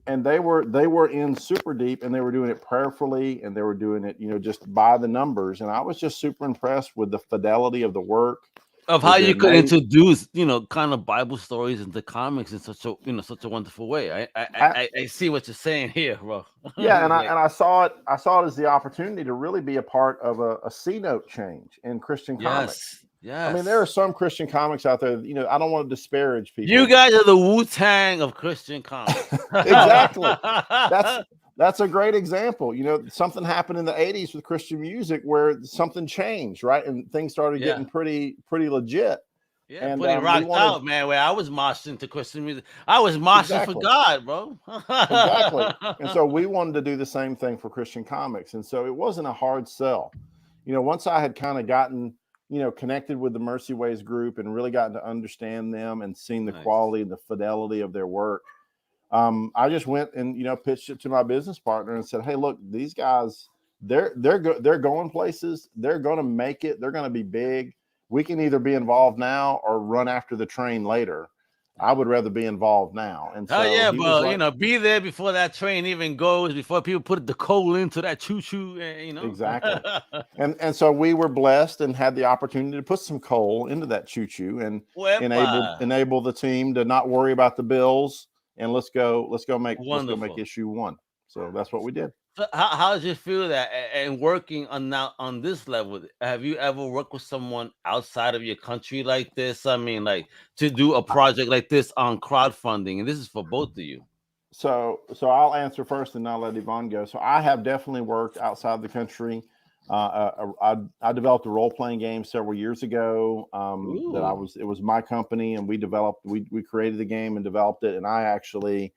And they were in super deep, and they were doing it prayerfully, and they were doing it, just by the numbers. And I was just super impressed with the fidelity of the work, of how you could introduce, kind of Bible stories into comics in such a wonderful way. I see what you're saying here, bro. Yeah, and I saw it as the opportunity to really be a part of a C-note change in Christian comics. Yes. I mean, there are some Christian comics out there, I don't want to disparage people. You guys are the Wu-Tang of Christian comics. Exactly. That's a great example. Something happened in the 80s with Christian music where something changed, right? And things started getting pretty legit. Yeah, and pretty rocked out, man, where I was moshing to Christian music. I was moshing for God, bro. Exactly. And so we wanted to do the same thing for Christian comics. And so it wasn't a hard sell. Once I had kind of gotten connected with the Mercy Ways group and really gotten to understand them and seen the quality and the fidelity of their work, I just went and pitched it to my business partner and said, "Hey, look, these guys, they're going places. They're going to make it. They're going to be big. We can either be involved now or run after the train later. I would rather be involved now." And so but be there before that train even goes, before people put the coal into that choo-choo, Exactly. and so we were blessed and had the opportunity to put some coal into that choo-choo and enable the team to not worry about the bills, and let's go make issue 1. So that's what we did. So how did you feel that and working on this level? Have you ever worked with someone outside of your country like this? I mean, like to do a project like this on crowdfunding, and this is for both of you. So I'll answer first, and I'll let Ivan go. So I have definitely worked outside the country. I developed a role-playing game several years ago. It was my company, and we created the game and developed it, and I actually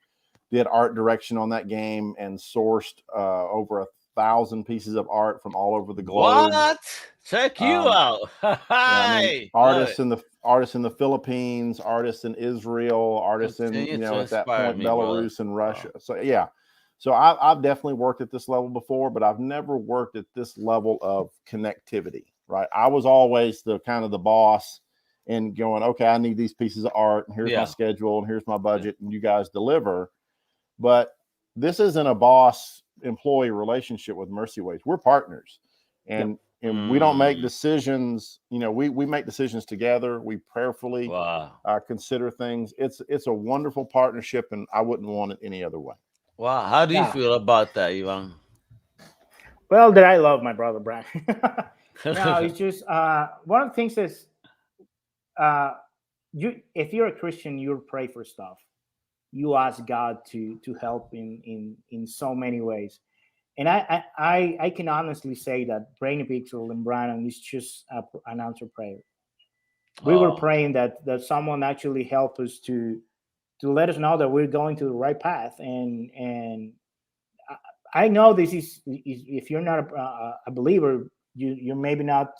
did art direction on that game and sourced over 1,000 pieces of art from all over the globe. What? Check you out. Artists in the Philippines, artists in Israel, artists in at that point Belarus and Russia. Wow. So I've definitely worked at this level before, but I've never worked at this level of connectivity. Right? I was always the kind of the boss and going, okay, I need these pieces of art, and here's my schedule, and here's my budget, and you guys deliver. But this isn't a boss-employee relationship with Mercy Ways. We're partners, and we don't make decisions. We make decisions together. We prayerfully consider things. It's a wonderful partnership, and I wouldn't want it any other way. Wow, how do you feel about that, Ivan? Well, that I love my brother Brad. It's just one of the things is if you're a Christian, you pray for stuff. You ask God to help in so many ways. And I can honestly say that Brainy Pixel and Brannon is just an answer prayer. We were praying that someone actually help us to let us know that we're going to the right path. And I know this is if you're not a believer, you maybe not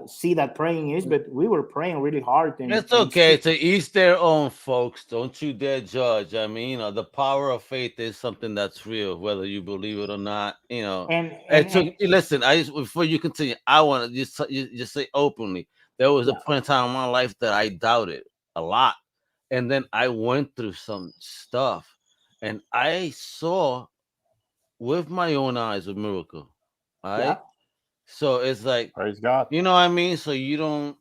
see that praying is, but we were praying really hard. And it's okay to each their own, folks. Don't you dare judge. I mean, the power of faith is something that's real, whether you believe it or not. Listen. Before you continue, I want to just say openly. There was a point in time in my life that I doubted a lot, and then I went through some stuff, and I saw with my own eyes a miracle. All right. So it's like, praise God. You know what I mean? So you don't,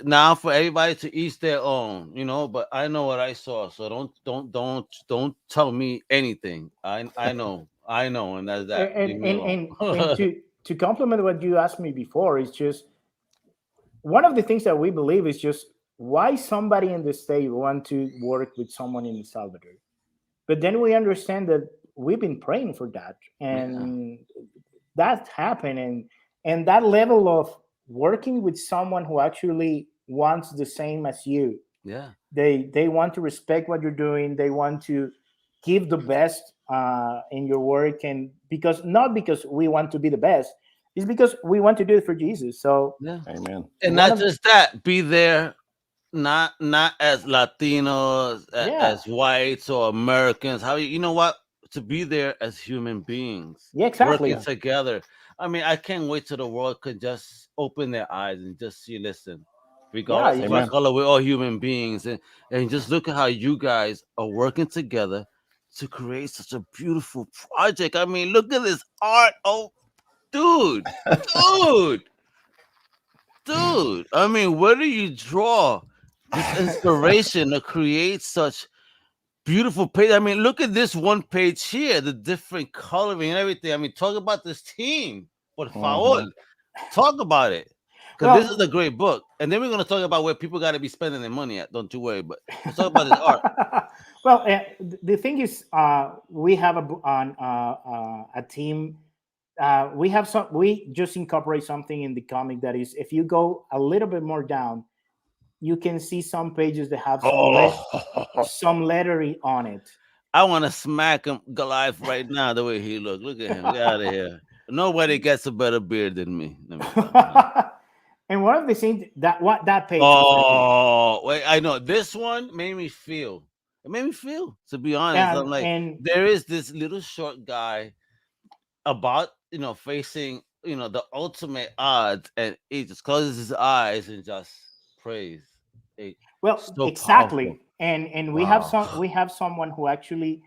now for everybody to each their own, but I know what I saw. So don't tell me anything. I know, and that's that. And to complement what you asked me before, is just one of the things that we believe is just why somebody in the state want to work with someone in El Salvador. But then we understand that we've been praying for that, and that happened, and that level of working with someone who actually wants the same as you. Yeah, they want to respect what you're doing. They want to give the best in your work, and not because we want to be the best, it's because we want to do it for Jesus. So amen. And not just that, be there not as Latinos, as whites or Americans. You know what? To be there as human beings, working together. I mean, I can't wait till the world could just open their eyes and just see. Listen, regardless of our color, we're all human beings, and just look at how you guys are working together to create such a beautiful project. I mean, look at this art. Oh, dude. I mean, where do you draw this inspiration to create such beautiful page? I mean, look at this one page here, the different coloring and everything. I mean, talk about this team. Por favor, talk about it. Because this is a great book. And then we're going to talk about where people got to be spending their money at. Don't you worry. But let's talk about this art. Well, the thing is, we have a team. We just incorporate something in the comic that is, if you go a little bit more down, you can see some pages that have some lettering on it. I want to smack him Goliath right now the way he look. Look at him. Get out of here. Nobody gets a better beard than me. And one of the things that page. Oh, wait, I know this one made me feel. It made me feel, to be honest. I'm like, there is this little short guy about facing the ultimate odds, and he just closes his eyes and just prays. So exactly powerful. And we have someone who actually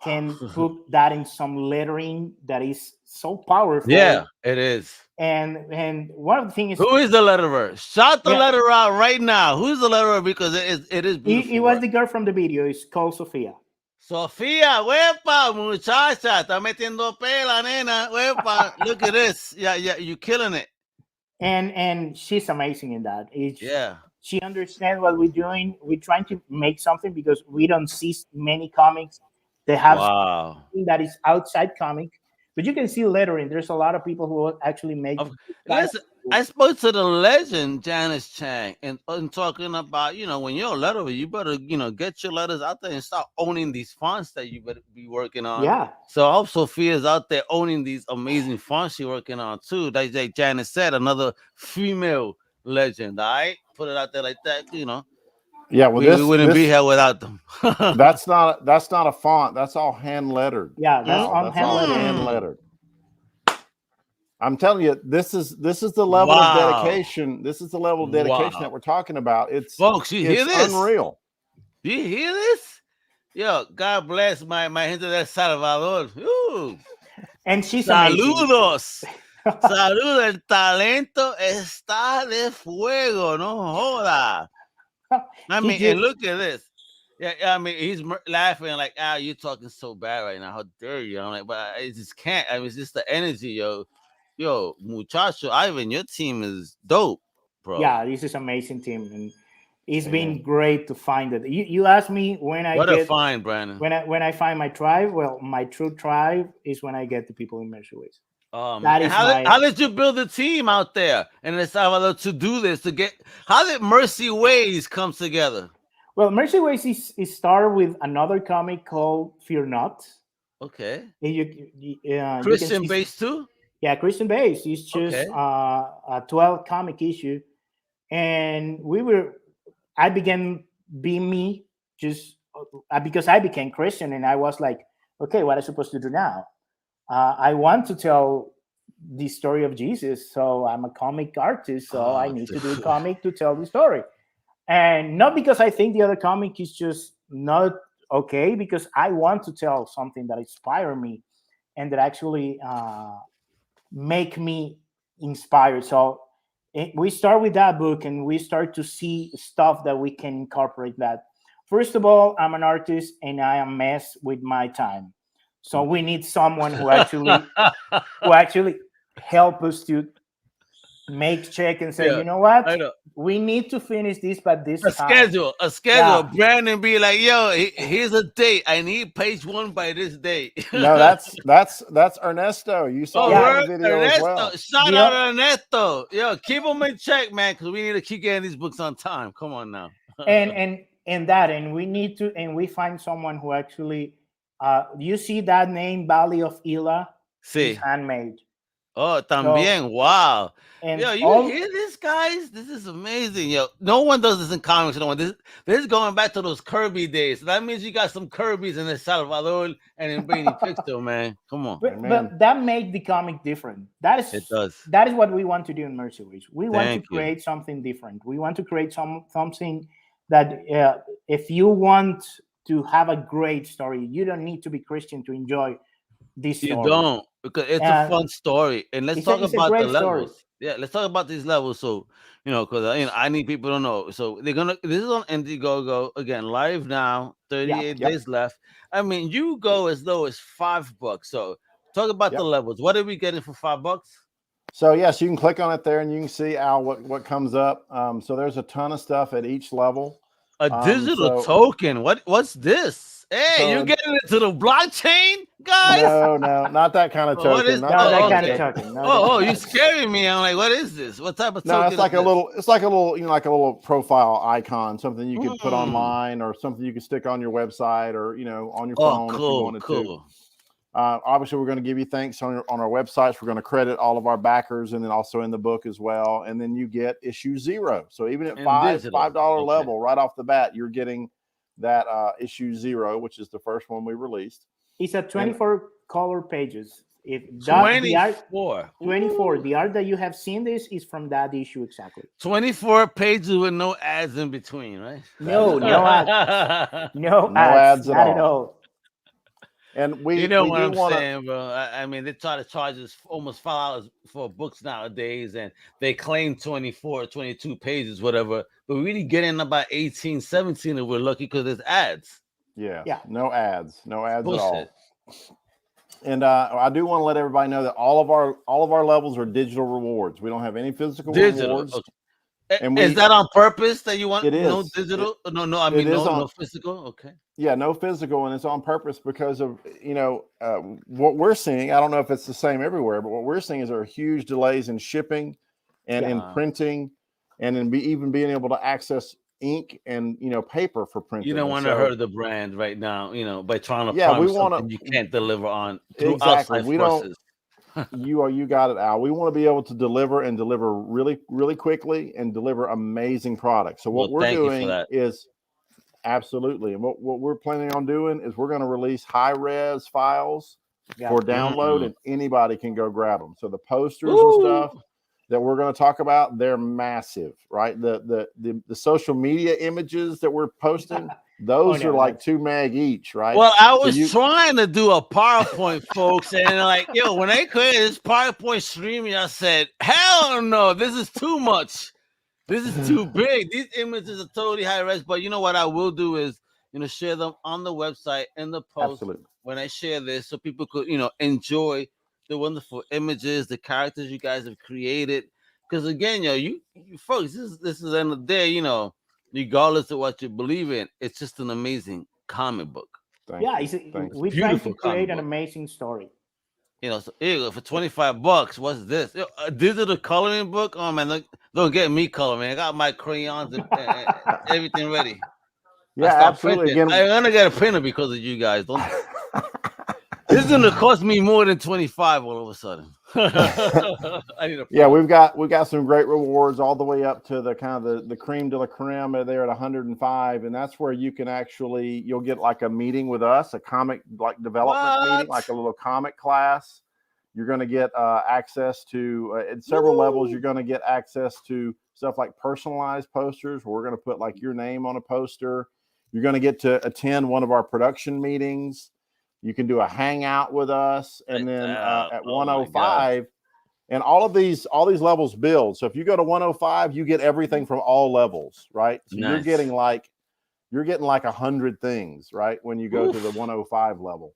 can put that in some lettering that is so powerful. Yeah, it is. And one of the things is, who is the letterer? Shout the letterer out right now. Who's the letterer? Because it is beautiful. It was the girl from the video. It's called Sofia. Sofía, huepa, muchacha, está metiendo pela, nena, huepa. Look at this. Yeah, you're killing it. And she's amazing in that. She understands what we're doing. We're trying to make something because we don't see many comics that have something that is outside comic. But you can see lettering. There's a lot of people who actually make. Listen, I spoke to the legend Janice Chang and talking about, when you're a letterer, you better, get your letters out there and start owning these fonts that you better be working on. Yeah. So I hope Sophia's out there owning these amazing fonts she's working on too. Like Janice said, another female legend. All right, put it out there like that. Yeah, well, we wouldn't be here without them. that's not a font. That's all hand lettered. Yeah, that's all hand lettered. I'm telling you, this is the level of dedication. This is the level of dedication that we're talking about. It's folks, you hear this? Unreal. You hear this? Yo, God bless my gente de Salvador. Ooh. And she's saludos. Saludos. El talento está de fuego. No joda. I mean, and look at this. Yeah, I mean, he's laughing like, you're talking so bad right now. How dare you? I'm like, but I just can't. I mean, it's just the energy, yo, muchacho, Ivan, your team is dope, bro. Yeah, this is amazing team, and it's been great to find it. You asked me when I a find, Brandon. When I find my tribe. Well, my true tribe is when I get the people in Mercy Ways. That is how did you build a team out there in El Salvador to do this? How did Mercy Ways come together? Well, Mercy Ways is started with another comic called Fear Not. Okay. Christian based too? Yeah, Christian based. It's just a 12 comic issue. And I began being me just because I became Christian, and I was like, okay, what am I supposed to do now? I want to tell the story of Jesus, so I'm a comic artist, so I need to do a comic to tell the story. And not because I think the other comic is just not okay, because I want to tell something that inspire me and that actually make me inspired. So we start with that book, and we start to see stuff that we can incorporate that. First of all, I'm an artist, and I am mess with my time. So we need someone who actually help us to make check and say, you know what? We need to finish this by this time. A schedule. Yeah. Brandon be like, yo, here's a date. I need page 1 by this date. No, that's Ernesto. You saw that video Ernesto. as well. Shout out Ernesto. Yo, keep them in check, man, because we need to keep getting these books on time. Come on now. and we need to, and we find someone who actually you see that name, Valley of Elah? Sí. Handmade. Oh, también. So, wow. And yo, you hear this, guys? This is amazing. Yo, no one does this in comics. No one. This is going back to those Kirby days. So that means you got some Kirbys in El Salvador and in Brainy Pixel, man. Come on. But that made the comic different. It does. That is what we want to do in Mercy Ways. We want to create something different. We want to create something that if you want to have a great story, you don't need to be Christian to enjoy this story. You don't, because it's a fun story. And let's talk about the levels. Story. Yeah, let's talk about these levels. So, because I need people to know. So this is on Indiegogo again, live now, 38 days left. I mean, you go as low as $5. So talk about the levels. What are we getting for $5? So yes, you can click on it there and you can see what comes up. So there's a ton of stuff at each level. A digital token. What's this? Hey, you're getting into the blockchain, guys? No, not that kind of token. What is not that kind of token? You're scaring me. I'm like, what is this? What type of token? No, it's like a little profile icon, something you could put online, or something you could stick on your website, or on your phone if you wanted to. Obviously, we're going to give you thanks on our websites. We're going to credit all of our backers, and then also in the book as well. And then you get issue 0. So even at $5 level, right off the bat, you're getting that issue 0, which is the first one we released. It's at 24 color pages. 24. 24. The art that you have seen this is from that issue exactly. 24 pages with no ads in between, right? No ads. No ads at all. And we what I'm saying, bro. I mean, they try to charge us almost $5 for books nowadays, and they claim 24, 22 pages, whatever. But we really get in about 18, 17 if we're lucky, because there's ads. Yeah. No ads Bullshit. at all. And I do want to let everybody know that all of our levels are digital rewards. We don't have any physical rewards. Okay. And is that on purpose that you want? It is. No digital? No physical? Okay. Yeah, no physical, and it's on purpose because of, what we're seeing. I don't know if it's the same everywhere, but what we're seeing is there are huge delays in shipping and in printing, and in even being able to access ink and, paper for printing. You don't want to hurt the brand right now, by trying to promise something you can't deliver on through outside forces. You got it, Al. We want to be able to deliver really, really quickly and deliver amazing products. So what we're doing is absolutely, and what we're planning on doing is we're going to release high-res files for download, and anybody can go grab them. So the posters and stuff that we're going to talk about, they're massive, right? The social media images that we're posting, those are like 2 meg each, right? Well, I was trying to do a PowerPoint, folks, and when they created this PowerPoint streaming, I said, hell no, this is too much. This is too big. These images are totally high res, but you know what I will do is, share them on the website in the post when I share this, so people could, enjoy the wonderful images, the characters you guys have created. Because again, you folks, this is the end of the day, regardless of what you believe in, it's just an amazing comic book. We try to create an amazing story. You know, so, for $25, what's this? Digital coloring book. Oh man, don't get me coloring. I got my crayons and everything ready. Yeah, absolutely. Printing. I'm gonna get a printer because of you guys. Don't. This is gonna cost me more than $25 all of a sudden. I need a yeah, we've got some great rewards all the way up to the kind of the cream de la creme there at 105, and that's where you can you'll get like a meeting with us, a comic like development meeting, like a little comic class. You're going to get access to at several levels. You're going to get access to stuff like personalized posters. We're going to put like your name on a poster. You're going to get to attend one of our production meetings. You can do a hangout with us, and then at 105, and all these levels build. So if you go to 105, you get everything from all levels, right? So nice. you're getting like 100 things, right? When you go to the 105 level.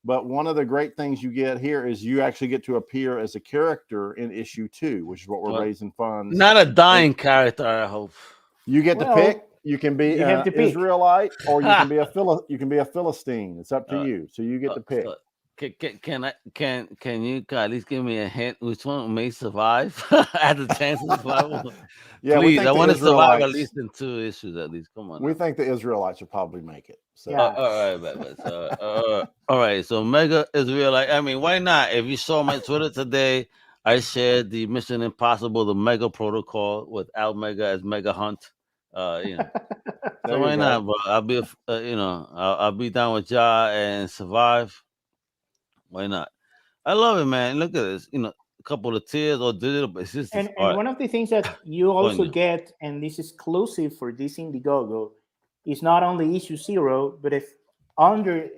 But one of the great things you get here is you actually get to appear as a character in issue 2, which is what we're raising funds. Not a dying character, I hope. You get to pick. You can be an Israelite, or you can be a Philistine. It's up to you. So you get to pick. Can you at least give me a hint which one may survive at the chance of survival? Yeah, please. I want to survive at least in 2 issues. At least, come on. We think the Israelites will probably make it. So. Yeah. All right. So Mega Israelite. I mean, why not? If you saw my Twitter today, I shared the Mission Impossible, the Mega Protocol with Al Mega as Mega Hunt. So why not? But I'll be, I'll be down with y'all and survive. Why not? I love it, man. Look at this. A couple of tears or digital, but it's just. And one of the things that you also get, and this is exclusive for this Indiegogo, is not only issue 0, but if after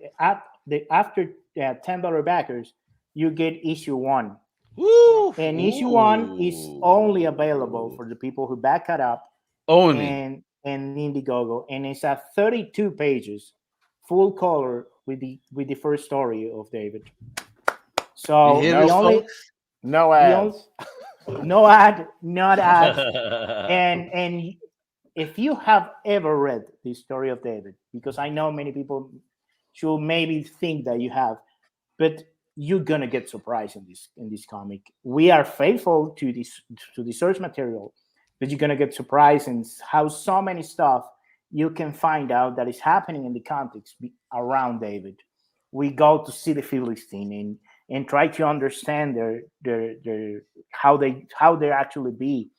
$10 backers, you get issue 1. Woo! And issue 1 is only available for the people who back it up. Only. And Indiegogo, and it's at 32 pages, full color with the first story of David. So no ads, not ads. and if you have ever read the story of David, because I know many people should maybe think that you have, but you're gonna get surprised in this comic. We are faithful to the source material, but you're gonna get surprised in how so many stuff you can find out that is happening in the context around David. We go to see the Philistine and try to understand their how they actually be,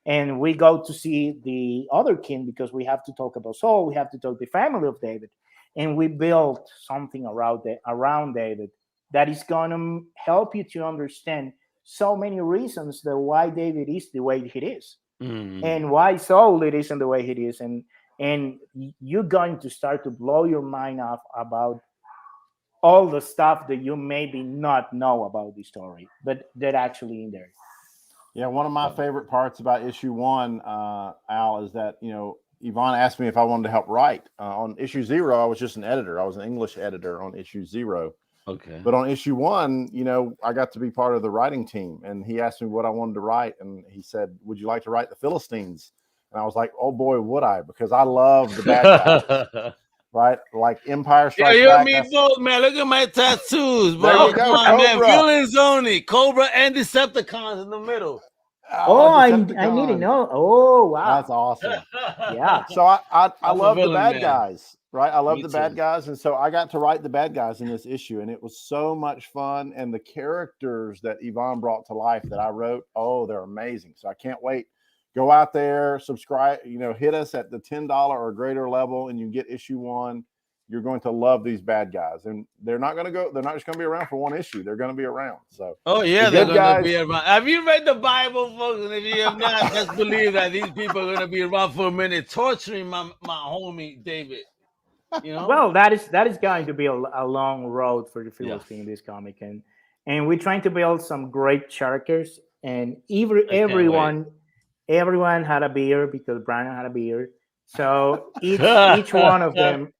and we go to see the other king because we have to talk about Saul. We have to talk the family of David, and we build something around David that is going to help you to understand so many reasons that why David is the way he is. And why Saul it isn't the way it is, and you're going to start to blow your mind off about all the stuff that you maybe not know about the story, but that actually in there. Yeah, one of my favorite parts about issue 1, Al, is that Yvonne asked me if I wanted to help write on issue 0. I was just an editor. I was an English editor on issue 0. Okay. But on issue 1, I got to be part of the writing team, and he asked me what I wanted to write, and he said, "Would you like to write the Philistines?" And I was like, "Oh boy, would I?" Because I love the bad guys, right? Like Empire Strikes Back. Yeah, you and me both, man. Look at my tattoos, bro. There you go, Come on, man. Villains only, Cobra and Decepticons in the middle. I need to know. Oh, wow, that's awesome. Yeah. So I love the bad guys. Right. I love the bad guys. And so I got to write the bad guys in this issue, and it was so much fun. And the characters that Yvonne brought to life that I wrote, they're amazing. So I can't wait. Go out there, subscribe, hit us at the $10 or greater level, and you get issue 1. You're going to love these bad guys, and they're not just going to be around for 1 issue. They're going to be around. So, they're going to be around. Have you read the Bible, folks? And if you have not, just believe that these people are going to be around for a minute, torturing my homie David. Well, that is going to be a long road for the Philistine in this comic, and we're trying to build some great characters, and everyone had a beard because Brannon had a beard, so each one of them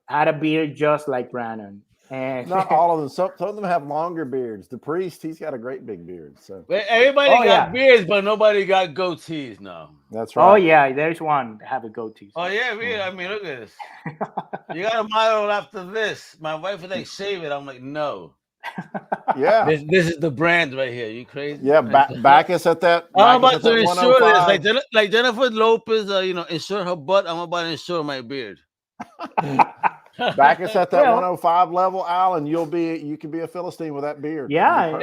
had a beard just like Brannon. And not all of them. Some of them have longer beards. The priest, he's got a great big beard. So everybody got beards, but nobody got goatees now. That's right. Oh yeah, there's one that have a goatee. Oh yeah, I mean, look at this. You got a model after this. My wife was like, shave it. I'm like, no. Yeah. This is the brand right here. You crazy? Yeah, back us at that. I'm about to insure this. Like Jennifer Lopez, insure her butt. I'm about to insure my beard. Back us at that 105 level, Al, and you can be a Philistine with that beard. Yeah,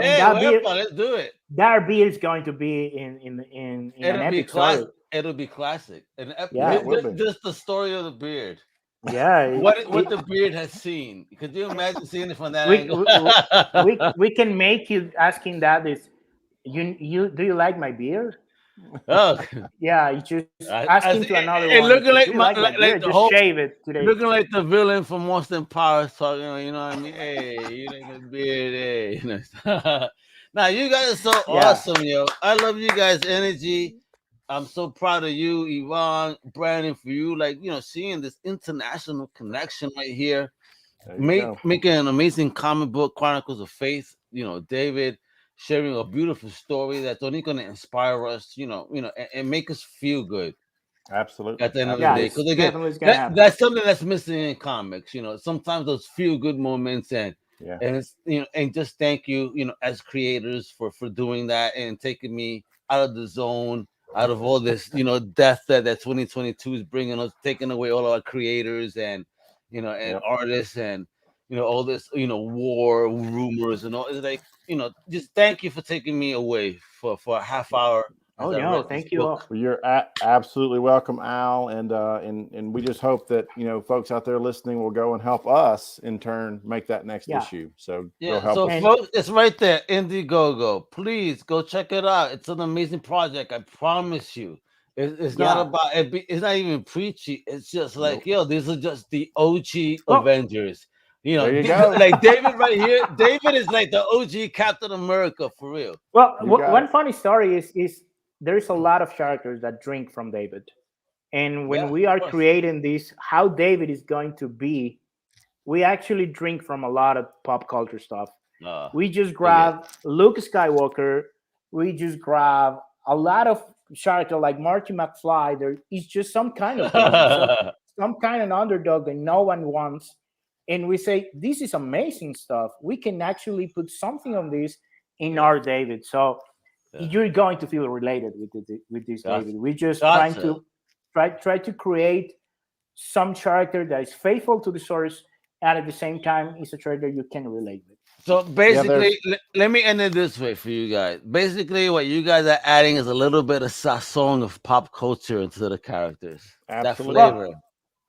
let's do it. That beard is going to be in an epic story. It'll be classic. Just the story of the beard. Yeah, what the beard has seen. Could you imagine seeing it from that angle? we can make you asking that is, you do you like my beard? Oh yeah, you just asking to another one. Looking like just shave it today. Looking like the villain from Austin Powers talking. You know what I mean? Hey, you like a beard? Hey, now you guys are so awesome, yo. I love you guys' energy. I'm so proud of you, Ivan, Brannon, for you, seeing this international connection right here, making an amazing comic book, Chronicles of Faith. David sharing a beautiful story that's only going to inspire us, and make us feel good. Absolutely. At the end of the day, because again, that's something that's missing in comics. Sometimes those feel good moments, and it's and just thank you, as creators for doing that and taking me out of the zone. Out of all this, death that 2022 is bringing us, taking away all our creators and, artists and, all this, war rumors and all. It's like, just thank you for taking me away for a half hour. Oh no, thank you. Well, you're absolutely welcome, Al, and we just hope that folks out there listening will go and help us in turn make that next issue. So go help us. Folks, it's right there, Indiegogo. Please go check it out. It's an amazing project. I promise you. It's not about it. It's not even preachy. It's just like these are just the OG Avengers. There you go. Like David right here. David is like the OG Captain America for real. Well, one funny story is. There's a lot of characters that drink from David. And when we are creating this, how David is going to be, we actually drink from a lot of pop culture stuff. We just grab Luke Skywalker. We just grab a lot of characters like Marty McFly. There is just some kind of some kind of underdog that no one wants. And we say, this is amazing stuff. We can actually put something on this in our David. So you're going to feel related with this David. We're just trying to try to create some character that is faithful to the source, and at the same time is a character you can relate with. So basically, let me end it this way for you guys. Basically, what you guys are adding is a little bit of sazon of pop culture into the characters. Absolutely. That flavor.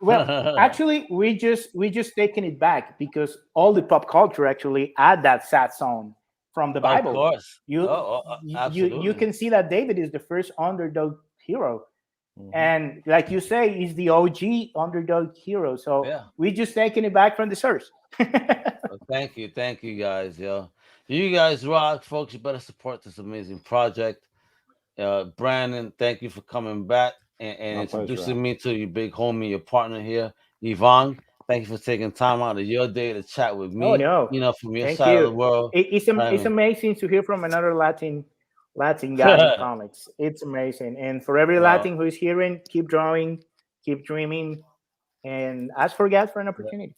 Well, actually, we just taking it back because all the pop culture actually add that sazon from the Bible. Of course. You can see that David is the first underdog hero. And like you say, he's the OG underdog hero. So we just taking it back from the source. Well, thank you guys. You guys rock, folks. You better support this amazing project. Brannon, thank you for coming back and introducing me to your big homie, your partner here, Ivan. Thank you for taking time out of your day to chat with me. From your side of the world. It's amazing to hear from another Latin guy in comics. It's amazing. And for every Latin who is hearing, keep drawing, keep dreaming, and ask for God for an opportunity.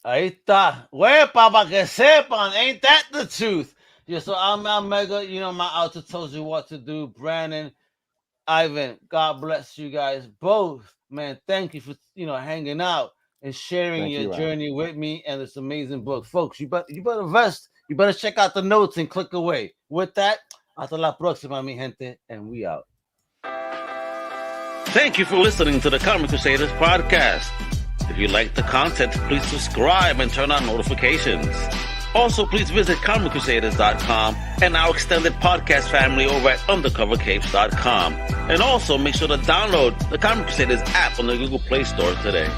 Ahí está. Huepa, para que sepan. Ain't that the truth? So I'm Mega. My altar tells you what to do. Brannon, Ivan, God bless you guys both. Man, thank you for hanging out and sharing your journey with me and this amazing book. Folks, you better invest. You better check out the notes and click away. With that, hasta la próxima, mi gente, and we out. Thank you for listening to the Comic Crusaders podcast. If you like the content, please subscribe and turn on notifications. Also, please visit comiccrusaders.shop and our extended podcast family over at undercovercapes.com. And also make sure to download the Comic Crusaders app on the Google Play Store today.